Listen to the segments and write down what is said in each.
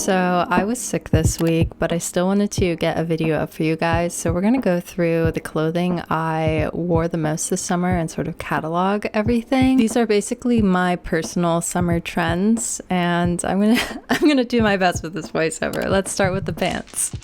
So I was sick this week, but I still wanted to get a video up for you guys. So we're gonna go through the clothing I wore the most this summer and sort of catalog everything. These are basically my personal summer trends, and I'm gonna do my best with this voiceover. Let's start with the pants.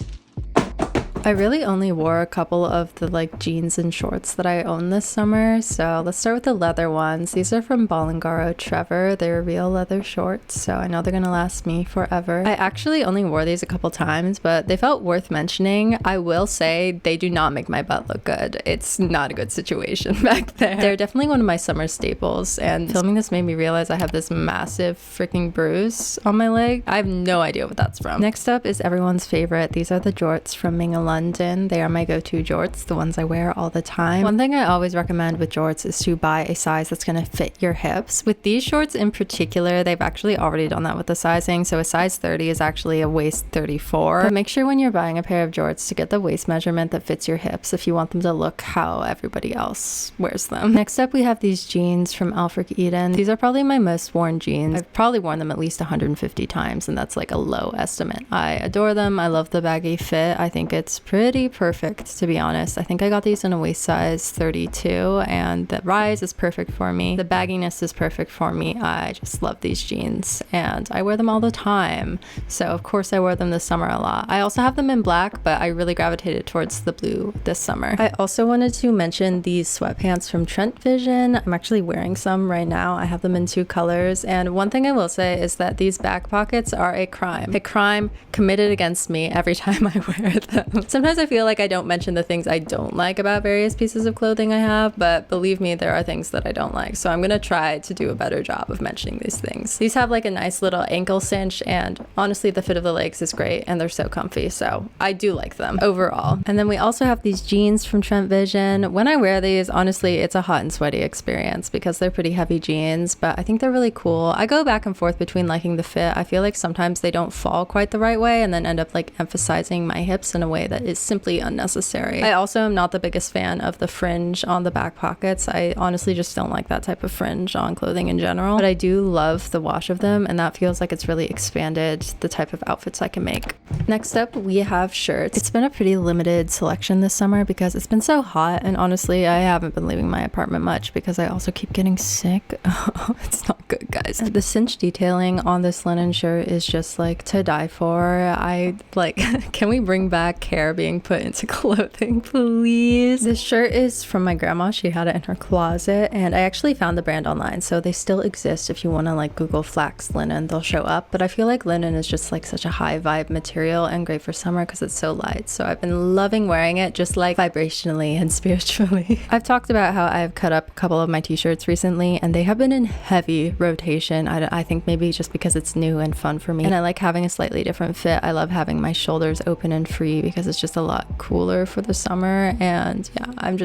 I really only wore a couple of the jeans and shorts that I own this summer, so let's start with the leather ones. These are from Bolingaro Trevor. They're real leather shorts, so I know they're gonna last me forever. I actually only wore these a couple times, but they felt worth mentioning. I will say they do not make my butt look good. It's not a good situation back there. They're definitely one of my summer staples, and filming this made me realize I have this massive freaking bruise on my leg. I have no idea what that's from. Next up is everyone's favorite. These are the jorts from Minga, London. They are my go-to jorts, the ones I wear all the time. One thing I always recommend with jorts is to buy a size that's going to fit your hips. With these shorts in particular, they've actually already done that with the sizing, so a size 30 is actually a waist 34. But make sure when you're buying a pair of jorts to get the waist measurement that fits your hips if you want them to look how everybody else wears them. Next up, we have these jeans from Aelfric Eden. These are probably my most worn jeans. I've probably worn them at least 150 times, and that's like a low estimate. I adore them. I love the baggy fit. I think it's pretty perfect, to be honest. I think I got these in a waist size 32, and the rise is perfect for me. The bagginess is perfect for me. I just love these jeans, and I wear them all the time. So of course I wore them this summer a lot. I also have them in black, but I really gravitated towards the blue this summer. I also wanted to mention these sweatpants from Trendtvision. I'm actually wearing some right now. I have them in 2 colors, and one thing I will say is that these back pockets are a crime committed against me every time I wear them. Sometimes I feel like I don't mention the things I don't like about various pieces of clothing I have, but believe me, there are things that I don't like. So I'm gonna try to do a better job of mentioning these things. These have like a nice little ankle cinch, and honestly the fit of the legs is great and they're so comfy, so I do like them overall. And then we also have these jeans from Trendtvision. When I wear these, honestly, it's a hot and sweaty experience because they're pretty heavy jeans, but I think they're really cool. I go back and forth between liking the fit. I feel like sometimes they don't fall quite the right way and then end up like emphasizing my hips in a way that is simply unnecessary. I also am not the biggest fan of the fringe on the back pockets. I honestly just don't like that type of fringe on clothing in general, but I do love the wash of them, and that feels like it's really expanded the type of outfits I can make. Next up, we have shirts. It's been a pretty limited selection this summer because it's been so hot, and honestly I haven't been leaving my apartment much because I also keep getting sick. It's not good, guys. The cinch detailing on this linen shirt is just like to die for. I like can we bring back hair being put into clothing, please? This shirt is from my grandma. She had it in her closet, and I actually found the brand online, so they still exist. If you want to like Google flax linen, they'll show up. But I feel like linen is just like such a high vibe material and great for summer because it's so light, so I've been loving wearing it, just like vibrationally and spiritually. I've talked about how I've cut up a couple of my t-shirts recently, and they have been in heavy rotation. I think maybe just because it's new and fun for me, and I like having a slightly different fit. I love having my shoulders open and free because it's just a lot cooler for the summer, and yeah, I'm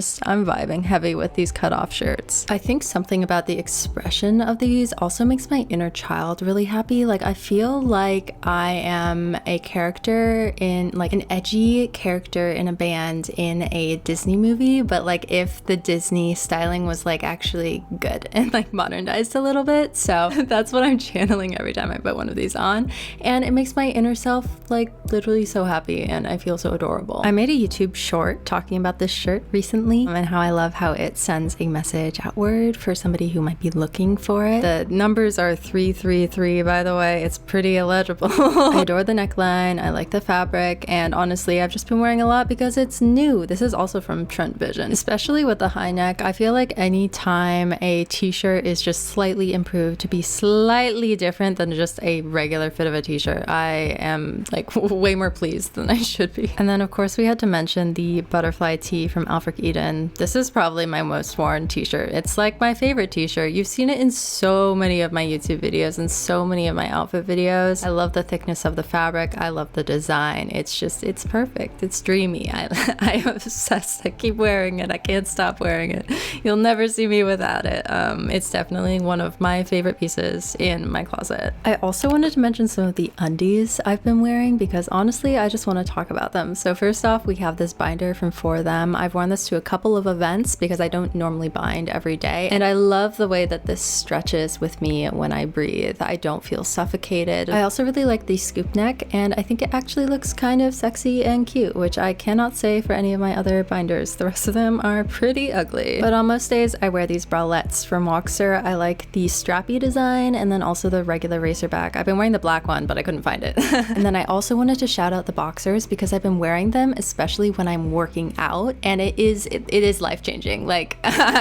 vibing heavy with these cut-off shirts. I think something about the expression of these also makes my inner child really happy. Like I feel like I am a character in like an edgy character in a band in a Disney movie, but like if the Disney styling was like actually good and like modernized a little bit. So that's what I'm channeling every time I put one of these on, and it makes my inner self like literally so happy, and I feel so adorable. I made a YouTube short talking about this shirt recently and how I love how it sends a message outward for somebody who might be looking for it. The numbers are 333, by the way. It's pretty illegible. I adore the neckline. I like the fabric, and honestly I've just been wearing a lot because it's new. This is also from Trendtvision. Especially with the high neck, I feel like any time a t-shirt is just slightly improved to be slightly different than just a regular fit of a t-shirt, I am like way more pleased than I should be. And then of course we had to mention the butterfly tee from Aelfric Eden. This is probably my most worn t-shirt. It's like my favorite t-shirt. You've seen it in so many of my YouTube videos and so many of my outfit videos. I love the thickness of the fabric. I love the design. It's perfect. It's dreamy. I'm obsessed. I keep wearing it. I can't stop wearing it. You'll never see me without it. It's definitely one of my favorite pieces in my closet. I also wanted to mention some of the undies I've been wearing because honestly I just want to talk about them. So first off, we have this binder from For Them. I've worn this to a couple of events because I don't normally bind every day. And I love the way that this stretches with me when I breathe. I don't feel suffocated. I also really like the scoop neck, and I think it actually looks kind of sexy and cute, which I cannot say for any of my other binders. The rest of them are pretty ugly. But on most days, I wear these bralettes from Walkster. I like the strappy design and then also the regular racerback. I've been wearing the black one, but I couldn't find it. And then I also wanted to shout out the boxers because I've been wearing them, especially when I'm working out, and it is life-changing. Like,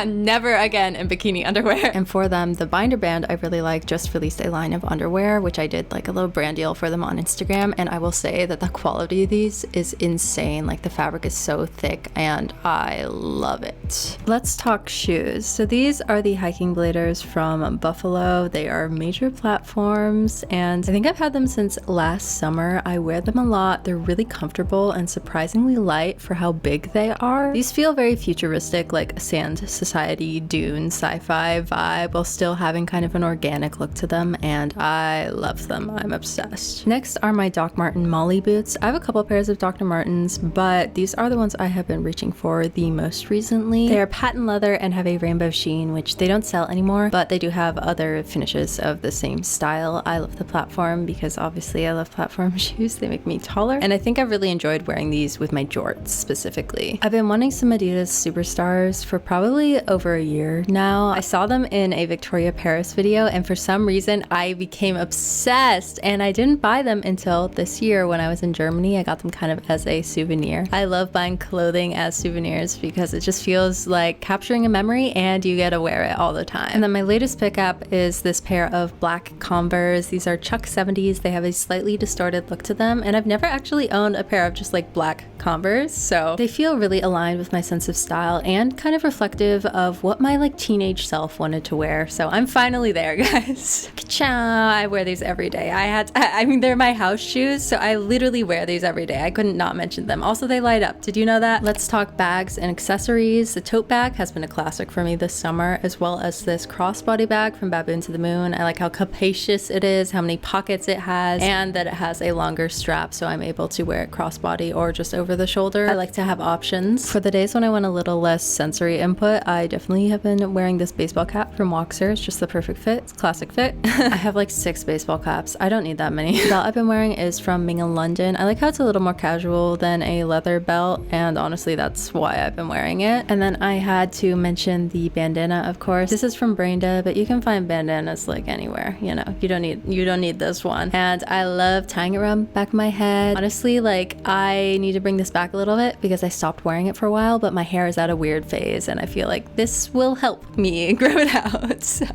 never again in bikini underwear. And For Them, the binder band I really like just released a line of underwear, which I did like a little brand deal for them on Instagram, and I will say that the quality of these is insane. Like, the fabric is so thick and I love it. Let's talk shoes. So these are the hiking bladers from Buffalo. They are major platforms, and I think I've had them since last summer. I wear them a lot. They're really comfortable and surprisingly light for how big they are. These feel very futuristic, like Sand Society, Dune, sci-fi vibe, while still having kind of an organic look to them, and I love them. I'm obsessed. Next are my Doc Marten Molly boots. I have a couple pairs of Dr. Martens, but these are the ones I have been reaching for the most recently. They are patent leather and have a rainbow sheen, which they don't sell anymore, but they do have other finishes of the same style. I love the platform because obviously I love platform shoes. They make me taller, and I think I've really enjoyed wearing these with my jorts specifically. I've been wanting some Adidas Superstars for probably over a year now. I saw them in a Victoria Paris video, and for some reason I became obsessed, and I didn't buy them until this year when I was in Germany. I got them kind of as a souvenir. I love buying clothing as souvenirs because it just feels like capturing a memory and you get to wear it all the time. And then my latest pickup is this pair of black Converse. These are Chuck 70s. They have a slightly distorted look to them, and I've never actually owned a pair of just like black Converse, so they feel really aligned with my sense of style and kind of reflective of what my like teenage self wanted to wear. So I'm finally there, guys. I wear these every day. I mean, they're my house shoes, so I literally wear these every day. I couldn't not mention them. Also, they light up. Did you know that? Let's talk bags and accessories. The tote bag has been a classic for me this summer, as well as this crossbody bag from Baboon to the Moon. I like how capacious it is, how many pockets it has, and that it has a longer strap, so I'm able to wear it crossbody or just over the shoulder. I like to have options. For the days when I want a little less sensory input, I definitely have been wearing this baseball cap from Walkster. It's just the perfect fit. It's classic fit. I have like 6 baseball caps. I don't need that many. The belt I've been wearing is from Minga London. I like how it's a little more casual than a leather belt, and honestly that's why I've been wearing it. And then I had to mention the bandana, of course. This is from Braindead, but you can find bandanas like anywhere, you know. You don't need this one. And I love tying it around the back of my head. Honestly, like, I need to bring this back a little bit because I stopped wearing it for a while, but my hair is at a weird phase and I feel like this will help me grow it out. So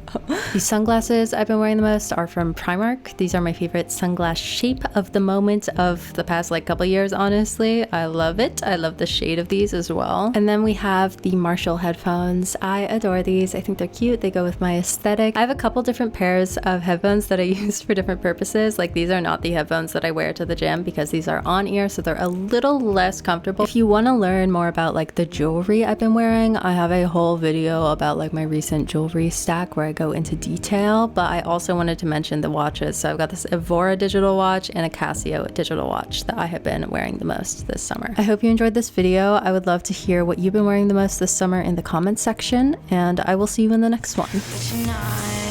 these sunglasses I've been wearing the most are from Primark. These are my favorite sunglass shape of the moment of the past like couple years, honestly. I love it. I love the shade of these as well. And then we have the Marshall headphones. I adore these. I think they're cute. They go with my aesthetic. I have a couple different pairs of headphones that I use for different purposes. Like, these are not the headphones that I wear to the gym because these are on ear, so they're a little less comfortable. If you want to learn more about like the jewelry I've been wearing, I have a whole video about like my recent jewelry stack where I go into detail, but I also wanted to mention the watches. So I've got this Evora digital watch and a Casio digital watch that I have been wearing the most this summer. I hope you enjoyed this video. I would love to hear what you've been wearing the most this summer in the comments section, and I will see you in the next one.